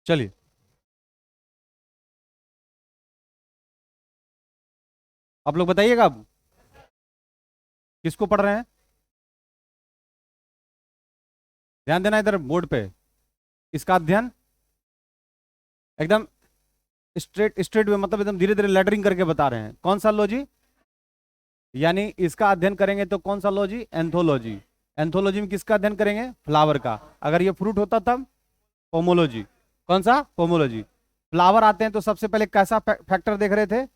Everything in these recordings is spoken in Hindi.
चलिए, आप लोग बताइएगा अब किसको पढ़ रहे हैं। ध्यान देना इधर बोर्ड पे, इसका अध्ययन एकदम स्ट्रेट स्ट्रेट वे, मतलब एकदम धीरे धीरे लेटरिंग करके बता रहे हैं। कौन सा लॉजी, यानी इसका अध्ययन करेंगे तो कौन सा लॉजी, एंथोलॉजी। एंथोलॉजी में किसका अध्ययन करेंगे, फ्लावर का। अगर ये फ्रूट होता तब पोमोलॉजी। कौन सा, पोमोलॉजी। फ्लावर आते हैं तो सबसे पहले कैसा फैक्टर देख रहे थे,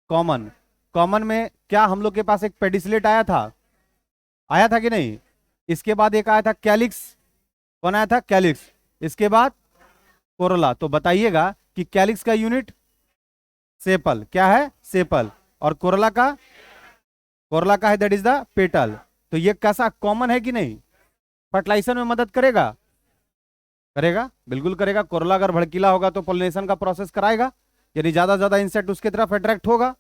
कॉमन। कॉमन में क्या हम लोग के पास एक पेडिसलेट आया था, आया था कि नहीं। इसके बाद एक आया था कैलिक्स, कौन आया था, कैलिक्स। इसके बाद कोरोला। तो बताइएगा कि कैलिक्स का यूनिट सेपल, क्या है, सेपल। और कोरोला का है दैट इज द पेटल। तो ये कैसा, कॉमन है कि नहीं, फर्टिलाइजेशन में मदद करेगा, करेगा, बिल्कुल करेगा। कोरोला अगर भड़कीला होगा तो पॉलिनेशन का प्रोसेस कराएगा, यानी ज्यादा से ज्यादा इंसेक्ट उसके तरफ अट्रैक्ट होगा।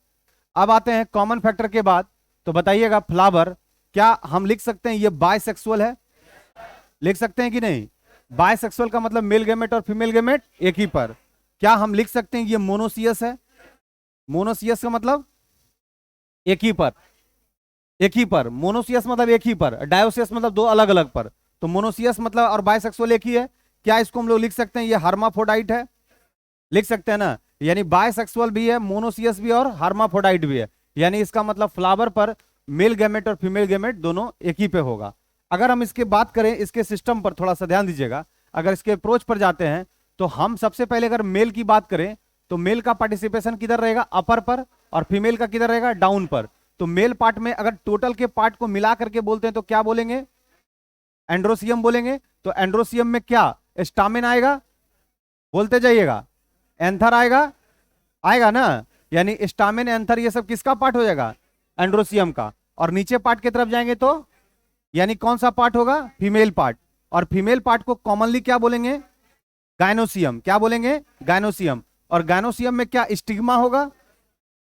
अब आते हैं कॉमन फैक्टर के बाद, तो बताइएगा फ्लावर, क्या हम लिख सकते हैं ये बायसेक्सुअल है, लिख सकते हैं कि नहीं। बायसेक्सुअल का मतलब मेल गैमेट और फीमेल गैमेट एक ही पर। क्या हम लिख सकते हैं ये मोनोसियस है, मोनोसियस का मतलब एक ही पर, एक ही पर। मोनोसियस मतलब एक ही पर, डायोसियस मतलब दो अलग अलग पर। तो मोनोसियस मतलब और बायसेक्सुअल एक ही है। क्या इसको हम लोग लिख सकते हैं ये हर्माफोडाइट है, लिख सकते हैं ना। यानी बायसेक्सुअल भी है, मोनोसियस भी और हर्माफोडाइट भी है। यानी इसका मतलब फ्लावर पर मेल गैमेट और फीमेल गैमेट दोनों एक ही पे होगा। अगर हम इसके बात करें, इसके सिस्टम पर थोड़ा सा ध्यान दीजिएगा। अगर इसके अप्रोच पर जाते हैं तो हम सबसे पहले अगर मेल की बात करें तो मेल का पार्टिसिपेशन किधर रहेगा, अपर पर, और फीमेल का किधर रहेगा, डाउन पर। तो मेल पार्ट में अगर टोटल के पार्ट को मिला करके बोलते हैं तो क्या बोलेंगे, एंड्रोसियम बोलेंगे। तो एंड्रोसियम में क्या, स्टामिन आएगा, बोलते जाइएगा, एंथर आएगा, आएगा ना। यानी स्टामिन, एंथर ये सब किसका पार्ट हो जाएगा, एंड्रोसियम का। और नीचे पार्ट की तरफ जाएंगे तो यानी कौन सा पार्ट होगा, फीमेल पार्ट। और फीमेल पार्ट को कॉमनली क्या बोलेंगे, गायनोसियम। क्या बोलेंगे, गायनोसियम। और गायनोसियम में क्या स्टिग्मा होगा,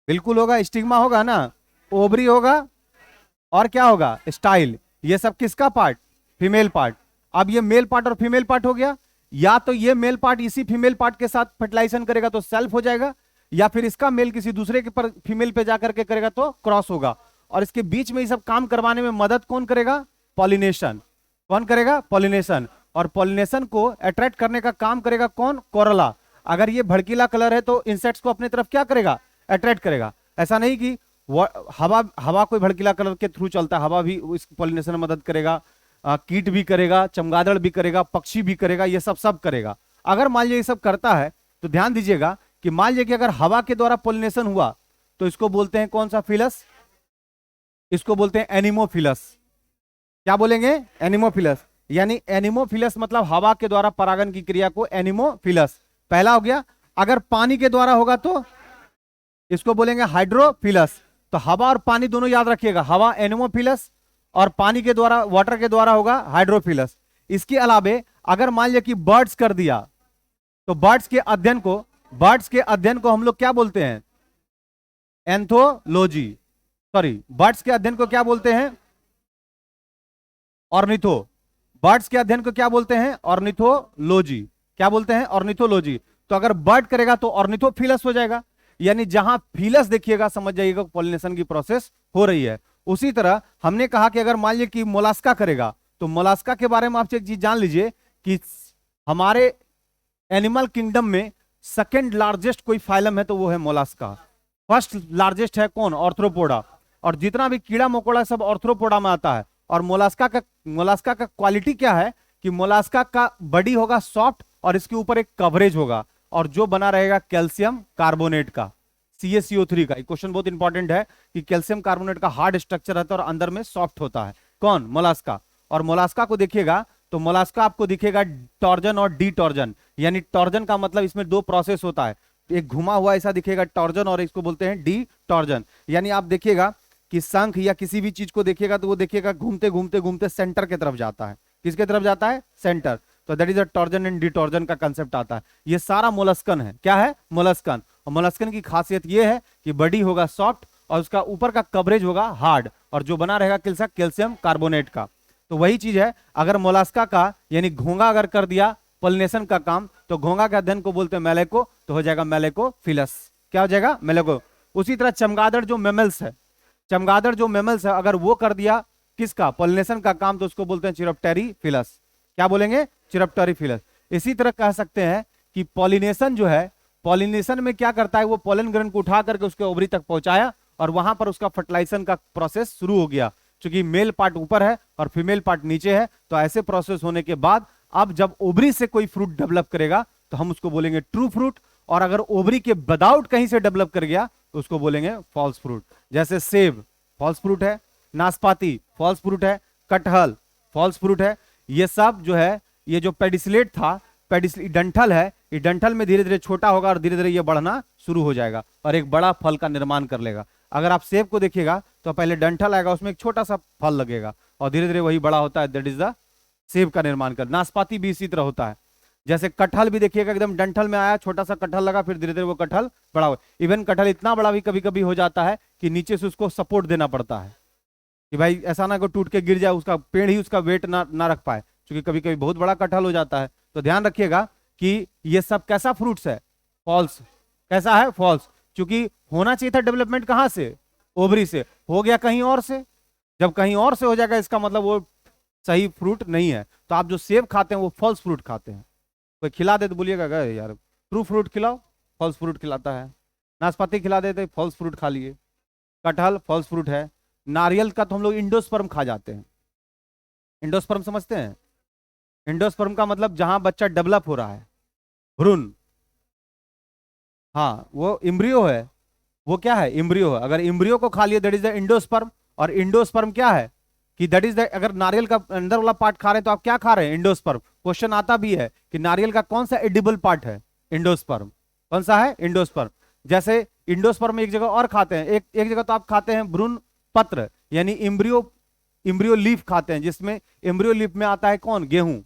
बिल्कुल होगा, स्टिग्मा होगा ना। ओवरी होगा, और क्या होगा, स्टाइल। ये सब किसका पार्ट, फीमेल पार्ट। अब ये मेल पार्ट और फीमेल पार्ट हो गया। या तो ये मेल पार्ट इसी फीमेल पार्ट के साथ फर्टिलाइजेशन करेगा तो सेल्फ हो जाएगा, या फिर इसका मेल किसी दूसरे के पर फीमेल पे जाकर के करेगा तो क्रॉस होगा। और इसके बीच में ये सब काम करवाने में मदद कौन करेगा, पॉलिनेशन। कौन करेगा, पॉलिनेशन। और पॉलिनेशन को अट्रैक्ट करने का काम करेगा कौन, कोरोला। अगर ये भड़कीला कलर है तो इंसेक्ट्स को अपनी तरफ क्या करेगा, अट्रैक्ट करेगा। ऐसा नहीं कि हवा कोई भड़कीला कलर के थ्रू चलता है, हवा भी इस पॉलिनेशन में मदद करेगा, कीट भी करेगा, चमगादड़ भी करेगा, पक्षी भी करेगा, ये सब करेगा। अगर मान लीजिए ये सब करता है तो ध्यान दीजिएगा कि मान लीजिए कि अगर हवा के द्वारा पॉलिनेशन हुआ तो इसको बोलते हैं कौन सा फिलस, इसको बोलते हैं एनिमोफिलस। क्या बोलेंगे, एनिमोफिलस। यानी एनिमोफिलस मतलब हवा के द्वारा परागण की क्रिया को एनिमोफिलस, पहला हो गया। अगर पानी के द्वारा होगा तो इसको बोलेंगे हाइड्रोफिलस। तो हवा और पानी दोनों याद रखिएगा, हवा एनिमोफिलस और पानी के द्वारा, वाटर के द्वारा होगा हाइड्रोफिलस। इसके अलावे अगर मान लिया कि बर्ड्स कर दिया तो बर्ड्स के अध्ययन को हम लोग क्या बोलते हैं, एंथोलॉजी। सॉरी, बर्ड्स के अध्ययन को क्या बोलते हैं, ऑर्निथो। बर्ड्स के अध्ययन को क्या बोलते हैं, ऑर्निथोलॉजी। क्या बोलते हैं, ऑर्निथोलॉजी। तो अगर बर्ड करेगा तो ऑर्निथोफिलस हो जाएगा। यानी जहां फिलस देखिएगा समझ जाइएगा पॉलिनेशन की प्रोसेस हो रही है। उसी तरह हमने कहा कि अगर मान लीजिए कि मोलास्का करेगा तो मोलास्का के बारे में आपसे एक चीज जान लीजिए कि हमारे एनिमल किंगडम में सेकंड लार्जेस्ट कोई फाइलम है तो वो है मोलास्का। फर्स्ट लार्जेस्ट है कौन, ऑर्थ्रोपोडा। और जितना भी कीड़ा मकोड़ा सब ऑर्थ्रोपोडा में आता है। और मोलास्का का क्वालिटी क्या है कि मोलास्का का बॉडी होगा सॉफ्ट और इसके ऊपर एक कवरेज होगा और जो बना रहेगा कैल्शियम कार्बोनेट का, CaCO3 का। क्वेश्चन बहुत इंपॉर्टेंट है कि कैल्शियम कार्बोनेट का हार्ड स्ट्रक्चर रहता है और अंदर में सॉफ्ट होता है। कौन, मोलास्का। और मोलास्का को देखिएगा तो मोलास्का आपको दिखेगा टॉर्जन और डी टॉर्जन। यानी टॉर्जन का मतलब इसमें दो प्रोसेस होता है, एक घुमा हुआ ऐसा दिखेगा टॉर्जन और इसको बोलते हैं डी टॉर्जन। यानी आप देखिएगा कि शंख या किसी भी चीज को देखिएगा तो वो देखिएगा घूमते घूमते घूमते सेंटर की तरफ जाता है। किसके तरफ जाता है, सेंटर। तो that is a torsion and detorsion का कंसेप्ट आता है। ये सारा मोलस्कन है, क्या है, मोलस्कन। और मोलस्कन की खासियत ये है कि बॉडी होगा सॉफ्ट और उसका ऊपर का कवरेज होगा हार्ड और जो बना रहेगा कैल्शियम कार्बोनेट का। तो वही चीज है, अगर मोलास्का का यानी घोंगा अगर कर दिया पॉलिनेशन का काम, तो घोंघा के अध्ययन को बोलते हैं मेलेको, तो हो जाएगा मेलेकोफिलस। क्या हो जाएगा? मेलेको। उसी तरह चमगादड़ जो मेमल्स है, चमगादड़ जो मेमल्स है, अगर वो कर दिया किसका? पॉलिनेशन का काम, तो उसको बोलते हैं चिरोप्टेरीफिलस। क्या बोलेंगे? चिरोप्टेरीफिलस। इसी तरह कह सकते हैं कि पॉलिनेशन जो है, पॉलिनेशन में क्या करता है, वो पॉलन ग्रेन को उठा करके उसके ओवरी तक पहुंचाया और वहां पर उसका फर्टिलाइजेशन का प्रोसेस शुरू हो गया। क्योंकि मेल पार्ट ऊपर है और फीमेल पार्ट नीचे है, तो ऐसे प्रोसेस होने के बाद अब जब ओवरी से कोई फ्रूट डेवलप करेगा तो हम उसको बोलेंगे ट्रू फ्रूट, और अगर ओवरी के विदाउट कहीं से डेवलप कर गया तो उसको बोलेंगे फॉल्स फ्रूट। जैसे सेब फॉल्स फ्रूट है, नाशपाती फॉल्स फ्रूट है, कटहल फॉल्स फ्रूट है। ये सब जो है, ये जो पेडिसलेट था, डंठल है, ये डंठल में धीरे धीरे छोटा होगा और धीरे धीरे ये बढ़ना शुरू हो जाएगा और एक बड़ा फल का निर्माण कर लेगा। अगर आप सेब को देखिएगा तो पहले डंठल आएगा, उसमें एक छोटा सा फल लगेगा और धीरे धीरे वही बड़ा होता है, दैट इज द सेब का निर्माण कर। नाशपाती भी इसी तरह होता है। जैसे कटहल भी देखिएगा, एकदम डंठल में आया, छोटा सा कटहल लगा, फिर धीरे धीरे वो कटहल बड़ा हुआ। इवन कटहल इतना बड़ा भी कभी कभी हो जाता है कि नीचे से उसको सपोर्ट देना पड़ता है कि भाई ऐसा ना को टूट के गिर जाए, उसका पेड़ ही उसका वेट ना रख पाए, क्योंकि कभी कभी बहुत बड़ा कटहल हो जाता है। तो ध्यान रखिएगा कि ये सब कैसा फ्रूट्स है? फॉल्स। कैसा है? फॉल्स। क्योंकि होना चाहिए था डेवलपमेंट कहां से? ओवरी से। हो गया कहीं और से। जब कहीं और से हो जाएगा इसका मतलब वो सही फ्रूट नहीं है। तो आप जो सेब खाते हैं वो फॉल्स फ्रूट खाते हैं। कोई खिला दे तो बोलिएगा गए यार ट्रू फ्रूट खिलाओ, फॉल्स फ्रूट खिलाता है। नाशपाती खिला देते, फॉल्स फ्रूट खा लिए। कटहल फॉल्स फ्रूट है। नारियल का तो हम लोग इंडोस्पर्म खा जाते हैं। इंडोस्पर्म समझते हैं? इंडोस्पर्म का मतलब जहां बच्चा डेवलप हो रहा है, भ्रूण। हाँ, वो इम्ब्रियो है। वो क्या है? इम्ब्रियो है। अगर इम्ब्रियो को खा लिए दैट इज द इंडोस्पर्म। और इंडोस्पर्म क्या है कि दैट इज द, अगर नारियल का अंदर वाला पार्ट खा रहे हैं तो आप क्या खा रहे हैं? इंडोस्पर्म। क्वेश्चन आता भी है कि नारियल का कौन सा एडिबल पार्ट है? इंडोस्पर्म। कौन सा है? इंडोस्पर्म। जैसे इंडोस्पर्म एक जगह और खाते हैं, एक जगह तो आप खाते हैं भ्रूण पत्र, यानी इम्ब्रियो लीफ खाते हैं, जिसमें इम्ब्रियो लीफ में आता है कौन? गेहूं।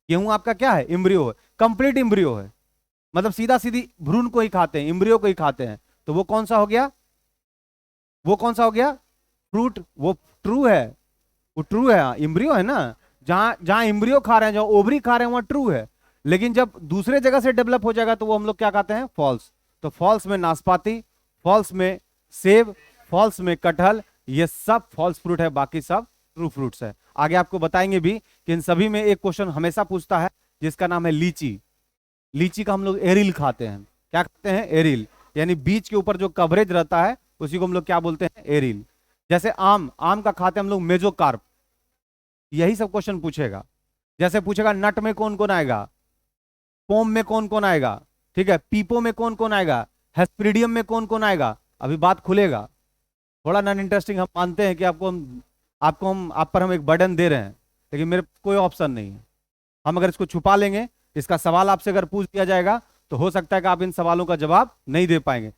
गेहूं आपका क्या है? इम्ब्रियो है, कंप्लीट इम्ब्रियो है, मतलब सीधा सीधी भ्रूण को ही खाते हैं, इम्ब्रियो को ही खाते हैं। तो वो कौन सा हो गया? वो कौन सा हो गया? फ्रूट। वो ट्रू है, वो ट्रू है, इम्ब्रियो है ना। जहां जहां इम्ब्रियो खा रहे हैं, जहां ओवरी खा रहे हैं, वहां ट्रू है। लेकिन जब दूसरे जगह से डेवलप हो जाएगा तो वो हम लोग क्या कहते हैं? फॉल्स। तो फॉल्स में नाशपाती, फॉल्स में सेब, फॉल्स में कटहल, ये सब फॉल्स फ्रूट है, बाकी सब ट्रू फ्रूट्स है। आगे आपको बताएंगे भी कि इन सभी में एक क्वेश्चन हमेशा पूछता है जिसका नाम है लीची। लीची का हम लोग एरिल खाते हैं। क्या खाते हैं? एरिल। यानी बीच के ऊपर जो कवरेज रहता है उसी को हम लोग क्या बोलते हैं? एरिल। जैसे आम का खाते हैं हम लोग मेजोकार्प। यही सब क्वेश्चन पूछेगा। जैसे पूछेगा नट में कौन कौन आएगा, पोम में कौन कौन आएगा, ठीक है, पीपो में कौन कौन आएगा, हेस्प्रिडियम में कौन कौन आएगा। अभी बात खुलेगा। थोड़ा नॉन इंटरेस्टिंग हम मानते हैं कि आप पर हम एक बर्डन दे रहे हैं, लेकिन मेरे कोई ऑप्शन नहीं है। हम अगर इसको छुपा लेंगे, इसका सवाल आपसे अगर पूछ दिया जाएगा तो हो सकता है कि आप इन सवालों का जवाब नहीं दे पाएंगे।